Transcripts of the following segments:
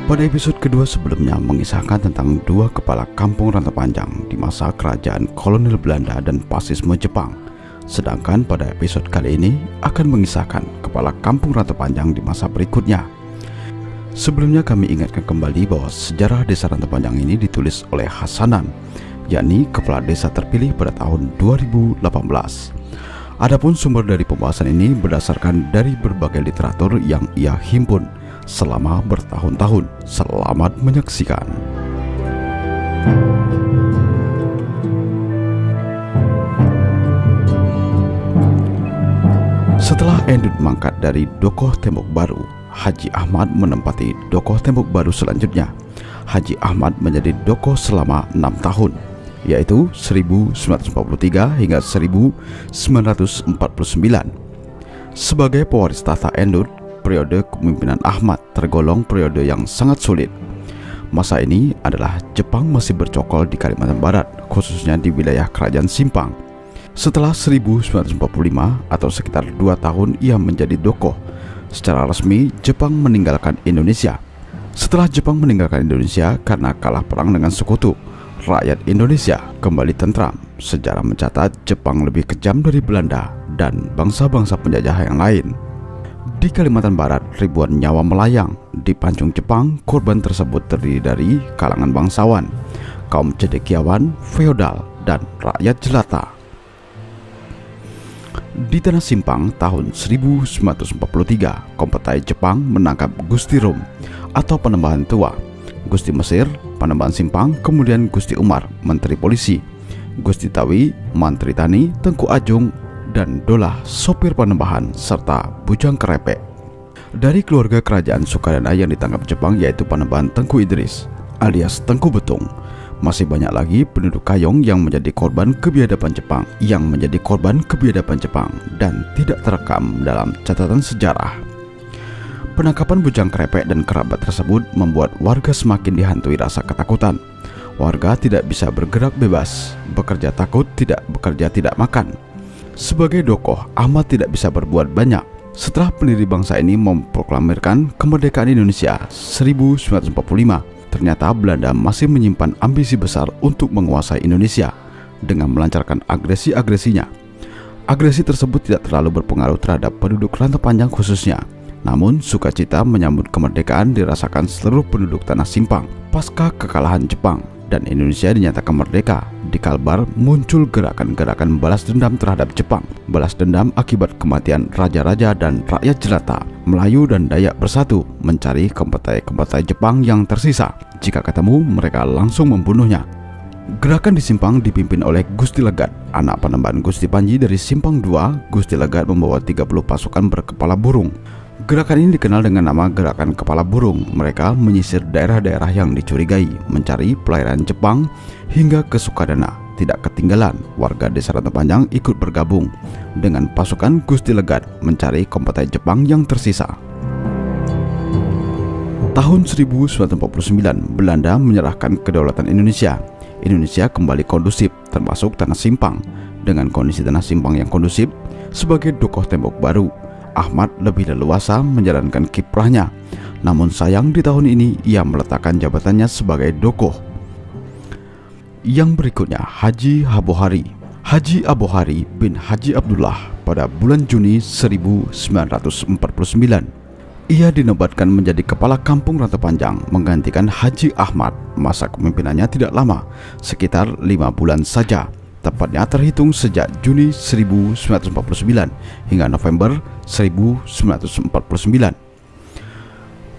Pada episode kedua sebelumnya mengisahkan tentang dua kepala kampung rantau panjang di masa kerajaan kolonial Belanda dan fasisme Jepang. Sedangkan pada episode kali ini akan mengisahkan kepala kampung rantau panjang di masa berikutnya. Sebelumnya kami ingatkan kembali bahwa sejarah desa rantau panjang ini ditulis oleh Hasanan, yakni kepala desa terpilih pada tahun 2018. Adapun sumber dari pembahasan ini berdasarkan dari berbagai literatur yang ia himpun selama bertahun-tahun. Selamat menyaksikan. Setelah Endut mangkat dari Dokoh Tembok Baru, Haji Ahmad menempati Dokoh Tembok Baru selanjutnya. Haji Ahmad menjadi Dokoh selama 6 tahun, yaitu 1943 hingga 1949. Sebagai pewaris tahta Endut, periode kepemimpinan Ahmad tergolong periode yang sangat sulit. Masa ini adalah Jepang masih bercokol di Kalimantan Barat, khususnya di wilayah Kerajaan Simpang. Setelah 1945 atau sekitar 2 tahun ia menjadi Dokoh. Secara resmi Jepang meninggalkan Indonesia. Setelah Jepang meninggalkan Indonesia karena kalah perang dengan sekutu, rakyat Indonesia kembali tentram. Sejarah mencatat Jepang lebih kejam dari Belanda dan bangsa-bangsa penjajah yang lain. Di Kalimantan Barat, ribuan nyawa melayang. Di pancung Jepang, korban tersebut terdiri dari kalangan bangsawan, kaum cendekiawan, feodal, dan rakyat jelata. Di Tanah Simpang tahun 1943, Kompetai Jepang menangkap Gusti Rum atau Panembahan Tua, Gusti Mesir, Panembahan Simpang, kemudian Gusti Umar, Menteri Polisi, Gusti Tawi, Mantri Tani, Tengku Ajung, dan Dolah, sopir Panembahan, serta Bujang Kerepek. Dari keluarga kerajaan Sukadana yang ditangkap Jepang yaitu Panembahan Tengku Idris alias Tengku Betung. Masih banyak lagi penduduk Kayong yang menjadi korban kebiadaban Jepang dan tidak terekam dalam catatan sejarah. Penangkapan Bujang Kerepek dan kerabat tersebut membuat warga semakin dihantui rasa ketakutan. Warga tidak bisa bergerak bebas, bekerja takut, tidak bekerja tidak makan. Sebagai Dokoh, Ahmad tidak bisa berbuat banyak. Setelah pendiri bangsa ini memproklamirkan kemerdekaan Indonesia 1945, ternyata Belanda masih menyimpan ambisi besar untuk menguasai Indonesia dengan melancarkan agresi-agresinya. Agresi tersebut tidak terlalu berpengaruh terhadap penduduk rantau panjang khususnya. Namun sukacita menyambut kemerdekaan dirasakan seluruh penduduk Tanah Simpang pasca kekalahan Jepang dan Indonesia dinyatakan merdeka. Di Kalbar muncul gerakan-gerakan balas dendam terhadap Jepang. Balas dendam akibat kematian raja-raja dan rakyat jelata. Melayu dan Dayak bersatu mencari kompetai-kompetai Jepang yang tersisa. Jika ketemu, mereka langsung membunuhnya. Gerakan di Simpang dipimpin oleh Gusti Legat, anak Panembahan Gusti Panji dari Simpang II. Gusti Legat membawa 30 pasukan berkepala burung. Gerakan ini dikenal dengan nama Gerakan Kepala Burung. Mereka menyisir daerah-daerah yang dicurigai, mencari pelayaran Jepang hingga ke Sukadana. Tidak ketinggalan, warga desa Rantau Panjang ikut bergabung dengan pasukan Gusti Legat mencari kompetai Jepang yang tersisa. Tahun 1949, Belanda menyerahkan kedaulatan Indonesia. Indonesia kembali kondusif, termasuk Tanah Simpang. Dengan kondisi Tanah Simpang yang kondusif, sebagai Dokoh Tembok Baru, Ahmad lebih leluasa menjalankan kiprahnya. Namun sayang di tahun ini ia meletakkan jabatannya sebagai Dokoh. Yang berikutnya Haji Abohari. Haji Abohari bin Haji Abdullah pada bulan Juni 1949. Ia dinobatkan menjadi kepala kampung rantau panjang menggantikan Haji Ahmad. Masa kepemimpinannya tidak lama, sekitar 5 bulan saja. Tepatnya terhitung sejak Juni 1949 hingga November 1949.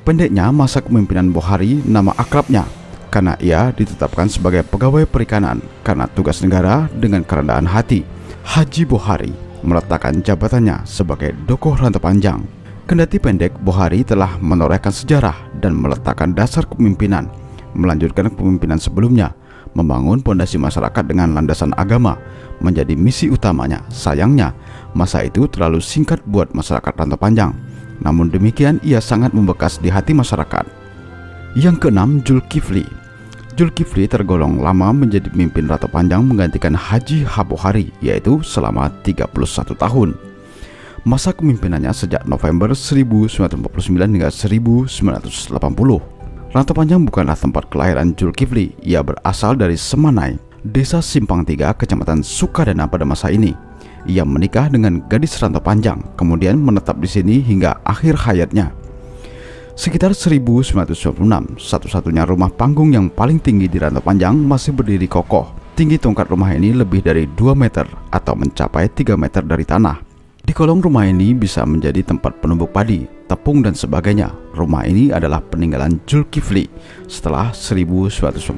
Pendeknya masa kepemimpinan Bohari nama akrabnya karena ia ditetapkan sebagai pegawai perikanan karena tugas negara dengan kerendahan hati. Haji Bohari meletakkan jabatannya sebagai Dokoh Rantau Panjang. Kendati pendek, Bohari telah menorehkan sejarah dan meletakkan dasar kepemimpinan, melanjutkan kepemimpinan sebelumnya. Membangun pondasi masyarakat dengan landasan agama menjadi misi utamanya. Sayangnya, masa itu terlalu singkat buat masyarakat Rantau Panjang. Namun demikian, ia sangat membekas di hati masyarakat. Yang keenam, Zulkifli. Zulkifli tergolong lama menjadi pemimpin Rantau Panjang menggantikan Haji Abohari, yaitu selama 31 tahun. Masa kepemimpinannya sejak November 1949 hingga 1980. Rantau Panjang bukanlah tempat kelahiran Zulkifli. Ia berasal dari Semanai, Desa Simpang 3, Kecamatan Sukadana pada masa ini. Ia menikah dengan gadis Rantau Panjang, kemudian menetap di sini hingga akhir hayatnya. Sekitar 1996, satu-satunya rumah panggung yang paling tinggi di Rantau Panjang masih berdiri kokoh. Tinggi tongkat rumah ini lebih dari 2 meter atau mencapai 3 meter dari tanah. Di kolong rumah ini bisa menjadi tempat penumbuk padi, tepung dan sebagainya. Rumah ini adalah peninggalan Zulkifli setelah 1996.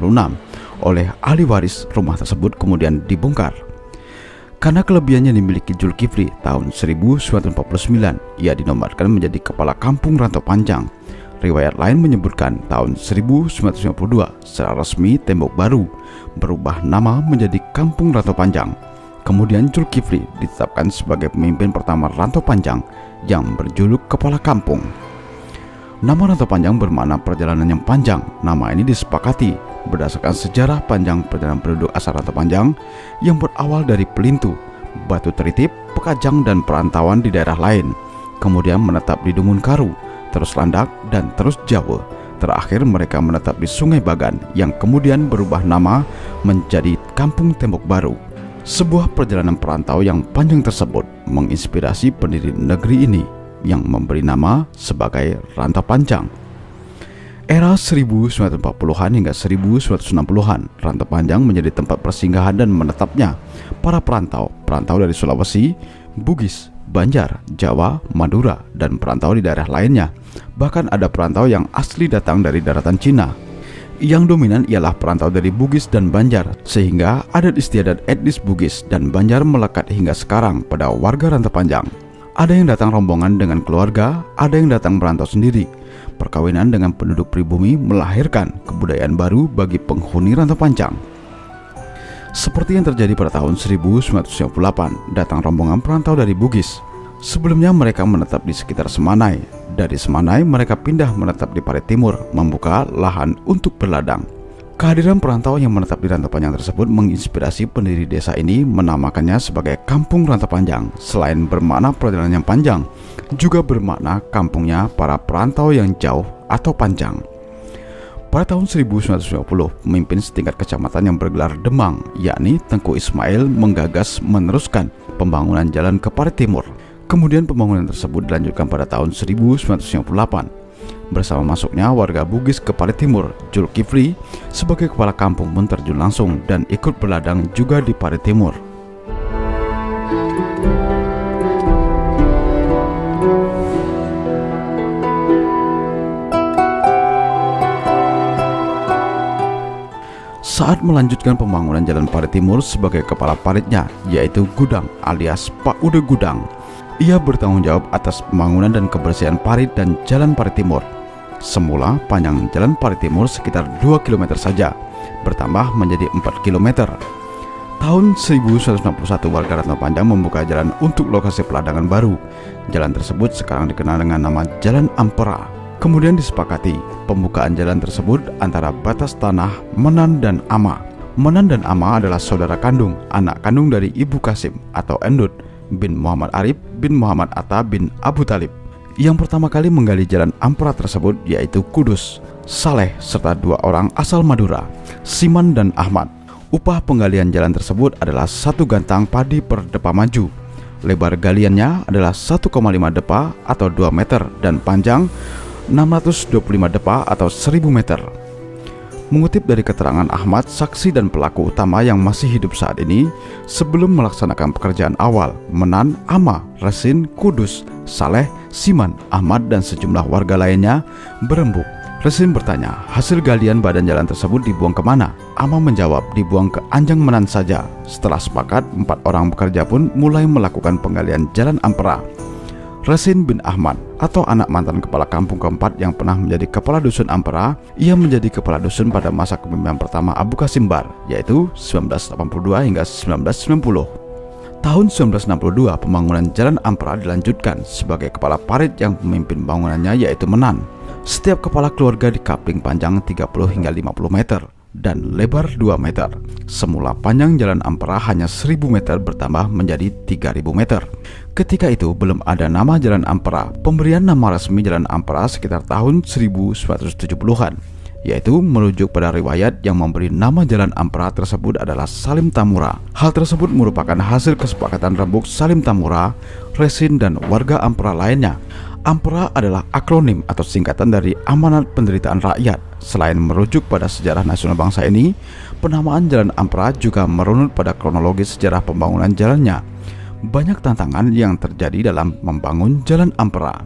Oleh ahli waris, rumah tersebut kemudian dibongkar. Karena kelebihannya dimiliki Zulkifli, tahun 1949 ia dinobatkan menjadi kepala kampung Rantau Panjang. Riwayat lain menyebutkan tahun 1952 secara resmi Tembok Baru berubah nama menjadi Kampung Rantau Panjang. Kemudian Zulkifli ditetapkan sebagai pemimpin pertama Rantau Panjang yang berjuluk Kepala Kampung. Nama Rantau Panjang bermakna perjalanan yang panjang. Nama ini disepakati berdasarkan sejarah panjang perjalanan penduduk asal Rantau Panjang yang berawal dari Pelintu, Batu Teritip, Pekajang, dan perantauan di daerah lain. Kemudian menetap di Dungun Karu, terus Landak, dan terus Jawa. Terakhir mereka menetap di Sungai Bagan yang kemudian berubah nama menjadi Kampung Tembok Baru. Sebuah perjalanan perantau yang panjang tersebut menginspirasi pendiri negeri ini yang memberi nama sebagai Rantau Panjang. Era 1940-an hingga 1960-an, Rantau Panjang menjadi tempat persinggahan dan menetapnya para perantau dari Sulawesi, Bugis, Banjar, Jawa, Madura, dan perantau di daerah lainnya. Bahkan ada perantau yang asli datang dari daratan Cina. Yang dominan ialah perantau dari Bugis dan Banjar, sehingga adat istiadat etnis Bugis dan Banjar melekat hingga sekarang pada warga Rantau Panjang. Ada yang datang rombongan dengan keluarga, ada yang datang merantau sendiri. Perkawinan dengan penduduk pribumi melahirkan kebudayaan baru bagi penghuni Rantau Panjang. Seperti yang terjadi pada tahun 1998, datang rombongan perantau dari Bugis. Sebelumnya mereka menetap di sekitar Semanai. Dari Semanai mereka pindah menetap di Parit Timur, membuka lahan untuk berladang. Kehadiran perantau yang menetap di Rantau Panjang tersebut menginspirasi pendiri desa ini menamakannya sebagai Kampung Rantau Panjang. Selain bermakna perjalanan yang panjang, juga bermakna kampungnya para perantau yang jauh atau panjang. Pada tahun 1990, pemimpin setingkat kecamatan yang bergelar Demang, yakni Tengku Ismail, menggagas meneruskan pembangunan jalan ke Parit Timur. Kemudian pembangunan tersebut dilanjutkan pada tahun 1998. Bersama masuknya warga Bugis ke Parit Timur, Zulkifli sebagai kepala kampung pun terjun langsung dan ikut berladang juga di Parit Timur. Saat melanjutkan pembangunan jalan Parit Timur sebagai kepala paritnya, yaitu Gudang alias Pak Ude Gudang. Ia bertanggung jawab atas pembangunan dan kebersihan parit dan jalan Parit Timur. Semula panjang jalan Parit Timur sekitar 2 km saja, bertambah menjadi 4 km. Tahun 1961 warga Rantau Panjang membuka jalan untuk lokasi peladangan baru. Jalan tersebut sekarang dikenal dengan nama Jalan Ampera. Kemudian disepakati pembukaan jalan tersebut antara batas tanah Menan dan Ama. Menan dan Ama adalah saudara kandung, anak kandung dari Ibu Kasim atau Endut bin Muhammad Arif bin Muhammad Atta bin Abu Talib. Yang pertama kali menggali jalan Ampera tersebut yaitu Kudus, Saleh, serta 2 orang asal Madura, Siman dan Ahmad. Upah penggalian jalan tersebut adalah 1 gantang padi per depa maju. Lebar galiannya adalah 1,5 depa atau 2 meter dan panjang 625 depa atau 1000 meter. Mengutip dari keterangan Ahmad, saksi dan pelaku utama yang masih hidup saat ini, sebelum melaksanakan pekerjaan awal, Menan, Ama, Resin, Kudus, Saleh, Siman, Ahmad, dan sejumlah warga lainnya berembuk. Resin bertanya, hasil galian badan jalan tersebut dibuang kemana? Ama menjawab, dibuang ke Anjang Menan saja. Setelah sepakat, 4 orang pekerja pun mulai melakukan penggalian jalan Ampera. Resin bin Ahmad atau anak mantan kepala kampung keempat yang pernah menjadi kepala dusun Ampera, ia menjadi kepala dusun pada masa kepemimpinan pertama Abu Qasim Bar, yaitu 1982 hingga 1990. Tahun 1962 pembangunan jalan Ampera dilanjutkan sebagai kepala parit yang memimpin bangunannya yaitu Menan. Setiap kepala keluarga dikapling panjang 30 hingga 50 meter dan lebar 2 meter. Semula panjang jalan Ampera hanya 1000 meter bertambah menjadi 3000 meter. Ketika itu belum ada nama Jalan Ampera. Pemberian nama resmi Jalan Ampera sekitar tahun 1970-an. yaitu merujuk pada riwayat yang memberi nama Jalan Ampera tersebut adalah Salim Tamura. Hal tersebut merupakan hasil kesepakatan rembuk Salim Tamura, Resin, dan warga Ampera lainnya. Ampera adalah akronim atau singkatan dari Amanat Penderitaan Rakyat. Selain merujuk pada sejarah nasional bangsa ini, penamaan Jalan Ampera juga merunut pada kronologi sejarah pembangunan jalannya. Banyak tantangan yang terjadi dalam membangun Jalan Ampera.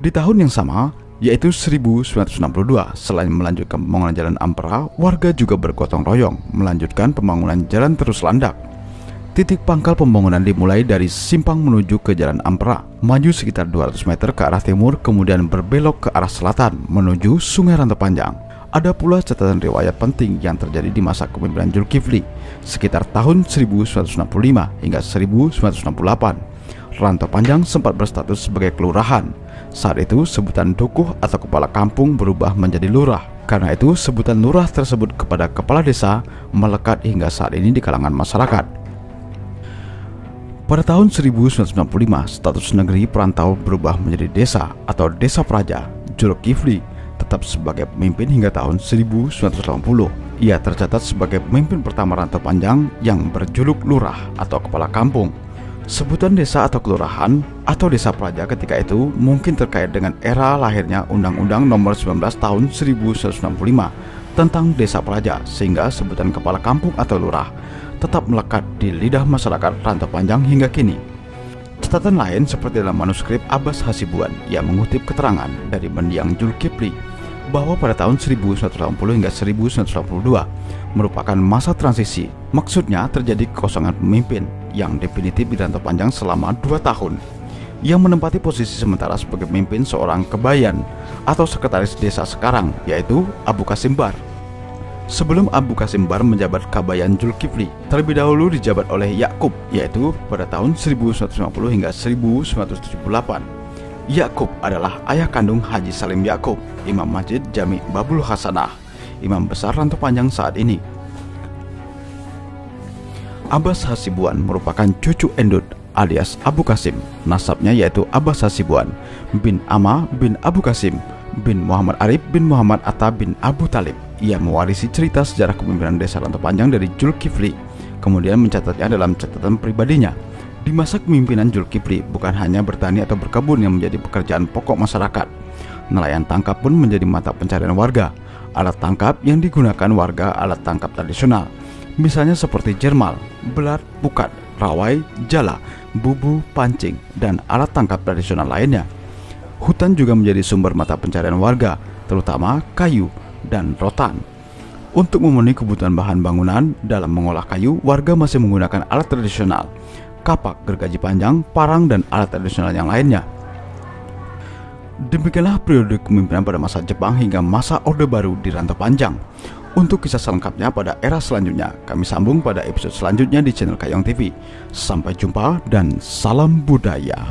Di tahun yang sama, yaitu 1962, selain melanjutkan pembangunan Jalan Ampera, warga juga bergotong royong melanjutkan pembangunan jalan terus landak. Titik pangkal pembangunan dimulai dari simpang menuju ke Jalan Ampera, maju sekitar 200 meter ke arah timur, kemudian berbelok ke arah selatan menuju Sungai Rantau Panjang. Ada pula catatan riwayat penting yang terjadi di masa kepemimpinan Zulkifli, sekitar tahun 1965 hingga 1968. Rantau Panjang sempat berstatus sebagai kelurahan. Saat itu sebutan dukuh atau kepala kampung berubah menjadi lurah. Karena itu sebutan lurah tersebut kepada kepala desa melekat hingga saat ini di kalangan masyarakat. Pada tahun 1995, status negeri perantau berubah menjadi desa atau desa praja. Zulkifli tetap sebagai pemimpin hingga tahun 1980. Ia tercatat sebagai pemimpin pertama Rantau Panjang yang berjuluk lurah atau kepala kampung. Sebutan desa atau kelurahan atau desa praja ketika itu mungkin terkait dengan era lahirnya Undang-Undang Nomor 19 Tahun 1965 tentang Desa Praja, sehingga sebutan kepala kampung atau lurah tetap melekat di lidah masyarakat Rantau Panjang hingga kini. Catatan lain seperti dalam manuskrip Abbas Hasibuan yang mengutip keterangan dari mendiang Zulkifli bahwa pada tahun 1980 hingga 1982 merupakan masa transisi. Maksudnya terjadi kekosongan pemimpin yang definitif di Rantau Panjang selama 2 tahun. Yang menempati posisi sementara sebagai pemimpin seorang kebayan atau sekretaris desa sekarang, yaitu Abu Qasim Bar. Sebelum Abu Qasim Bar menjabat kabayan Zulkifli, terlebih dahulu dijabat oleh Yakub, yaitu pada tahun 1950 hingga 1978. Yakub adalah ayah kandung Haji Salim Yakub, Imam Masjid Jami Babul Hasanah, imam besar Rantau Panjang saat ini. Abbas Hasibuan merupakan cucu endut alias Abu Qasim. Nasabnya yaitu Abbas Hasibuan bin Ama bin Abu Qasim bin Muhammad Arif bin Muhammad Atta bin Abu Talib. Ia mewarisi cerita sejarah kepemimpinan desa Rantau Panjang dari Zulkifli, kemudian mencatatnya dalam catatan pribadinya. Di masa kepemimpinan Zulkifli, bukan hanya bertani atau berkebun yang menjadi pekerjaan pokok masyarakat. Nelayan tangkap pun menjadi mata pencarian warga. Alat tangkap yang digunakan warga alat tangkap tradisional, misalnya seperti jermal, belat, pukat, rawai, jala, bubu, pancing, dan alat tangkap tradisional lainnya. Hutan juga menjadi sumber mata pencarian warga, terutama kayu dan rotan. Untuk memenuhi kebutuhan bahan bangunan, dalam mengolah kayu, warga masih menggunakan alat tradisional, kapak, gergaji panjang, parang, dan alat tradisional yang lainnya. Demikianlah periode kepemimpinan pada masa Jepang hingga masa Orde Baru di Rantau Panjang. Untuk kisah selengkapnya pada era selanjutnya, kami sambung pada episode selanjutnya di channel Kayong TV. Sampai jumpa dan salam budaya.